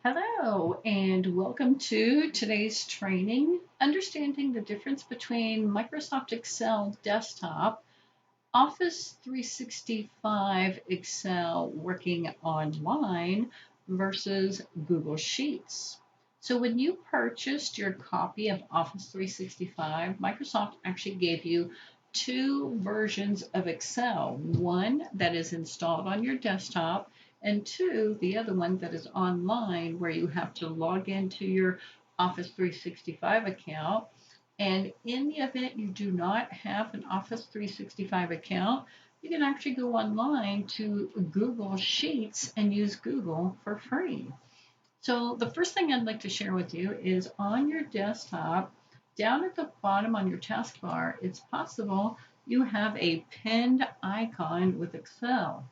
Hello, and welcome to today's training, understanding the difference between Microsoft Excel Desktop, Office 365 Excel working online versus Google Sheets. So when you purchased your copy of Office 365, Microsoft actually gave you two versions of Excel, one that is installed on your desktop and two, the other one that is online where you have to log into your Office 365 account. And in the event you do not have an Office 365 account, you can actually go online to Google Sheets and use Google for free. So the first thing I'd like to share with you is on your desktop, down at the bottom on your taskbar, it's possible you have a pinned icon with Excel.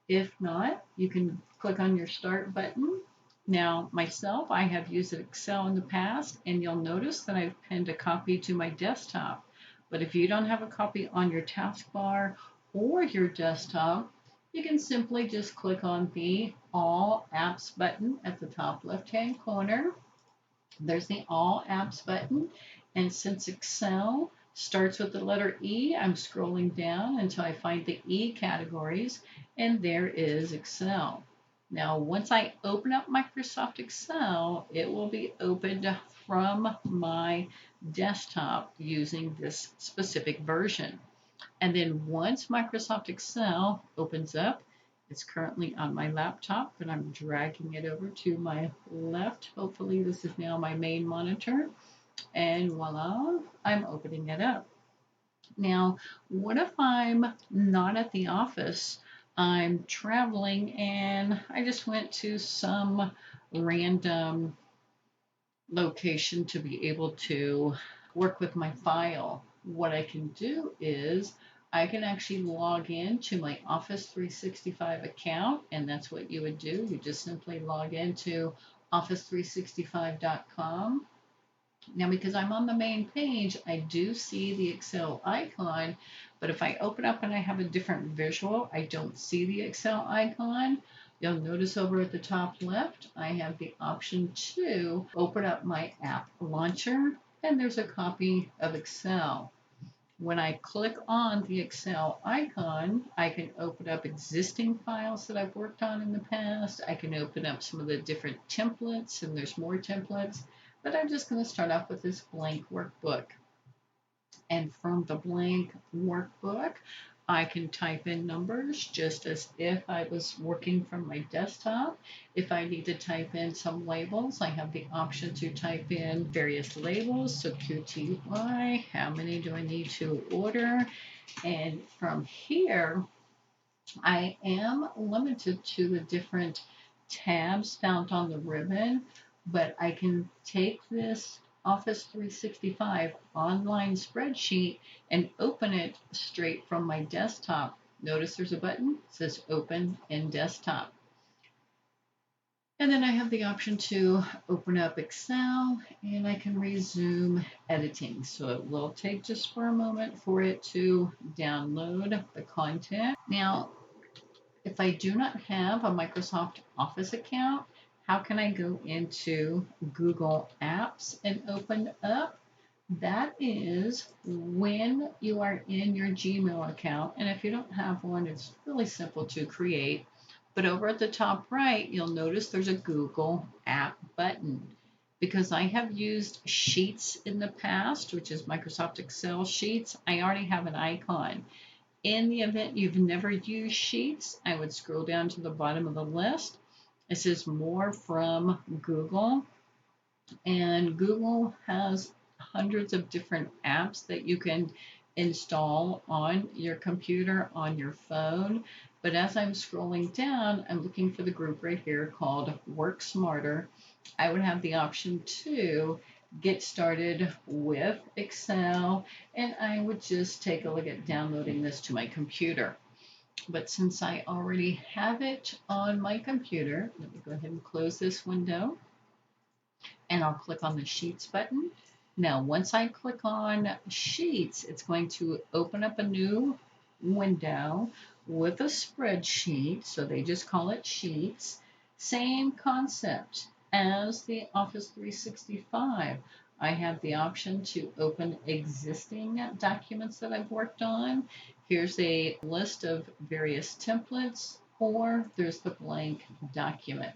If not, you can click on your Start button. Now, myself, I have used Excel in the past, and you'll notice that I've pinned a copy to my desktop. But if you don't have a copy on your taskbar or your desktop, you can simply just click on the All Apps button at the top left-hand corner. There's the All Apps button. And since Excel starts with the letter E, I'm scrolling down until I find the E categories, and there is Excel. Now, once I open up Microsoft Excel, it will be opened from my desktop using this specific version. And then once Microsoft Excel opens up, it's currently on my laptop, but I'm dragging it over to my left. Hopefully this is now my main monitor. And voila, I'm opening it up. Now, what if I'm not at the office? I'm traveling and I just went to some random location to be able to work with my file. What I can do is I can actually log in to my Office 365 account, and that's what you would do. You just simply log into office365.com. Now, because I'm on the main page, I do see the Excel icon, but if I open up and I have a different visual, I don't see the Excel icon. You'll notice over at the top left, I have the option to open up my app launcher, and there's a copy of Excel. When I click on the Excel icon, I can open up existing files that I've worked on in the past. I can open up some of the different templates, and there's more templates. But I'm just going to start off with this blank workbook. And from the blank workbook, I can type in numbers just as if I was working from my desktop. If I need to type in some labels, I have the option to type in various labels. So QTY, how many do I need to order? And from here, I am limited to the different tabs found on the ribbon, but I can take this Office 365 online spreadsheet and open it straight from my desktop. Notice there's a button that says Open in Desktop. And then I have the option to open up Excel and I can resume editing. So it will take just for a moment for it to download the content. Now, if I do not have a Microsoft Office account, how can I go into Google Apps and open up? That is when you are in your Gmail account. And if you don't have one, it's really simple to create. But over at the top right, you'll notice there's a Google App button. Because I have used Sheets in the past, which is Microsoft Excel Sheets, I already have an icon. In the event you've never used Sheets, I would scroll down to the bottom of the list. It says More from Google. And Google has hundreds of different apps that you can install on your computer, on your phone. But as I'm scrolling down, I'm looking for the group right here called Work Smarter. I would have the option to get started with Excel, and I would just take a look at downloading this to my computer. But since I already have it on my computer, let me go ahead and close this window, and I'll click on the Sheets button. Now, once I click on Sheets, it's going to open up a new window with a spreadsheet, so they just call it Sheets. Same concept. as the Office 365. I have the option to open existing documents that I've worked on. Here's a list of various templates, or there's the blank document.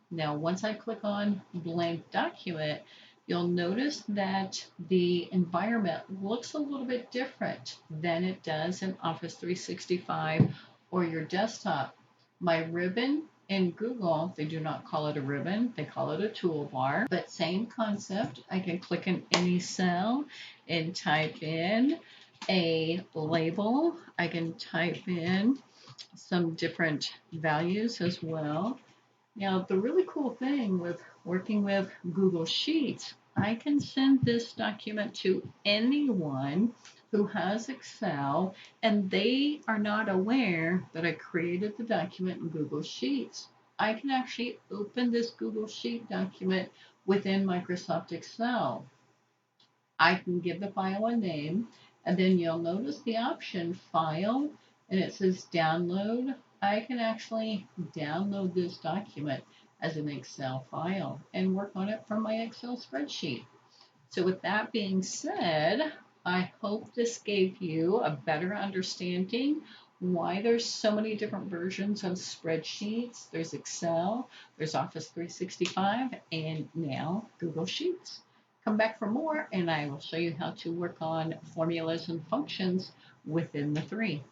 Now, once I click on blank document, you'll notice that the environment looks a little bit different than it does in Office 365 or your desktop. My ribbon in Google, they do not call it a ribbon, they call it a toolbar, but same concept. I can click in any cell and type in a label. I can type in some different values as well. Now, the really cool thing with working with Google Sheets, I can send this document to anyone who has Excel and they are not aware that I created the document in Google Sheets. I can actually open this Google Sheet document within Microsoft Excel. I can give the file a name, and then you'll notice the option File, and it says Download. I can actually download this document as an Excel file and work on it from my Excel spreadsheet. So with that being said, I hope this gave you a better understanding why there's so many different versions of spreadsheets. There's Excel, there's Office 365, and now Google Sheets. Come back for more, and I will show you how to work on formulas and functions within the three.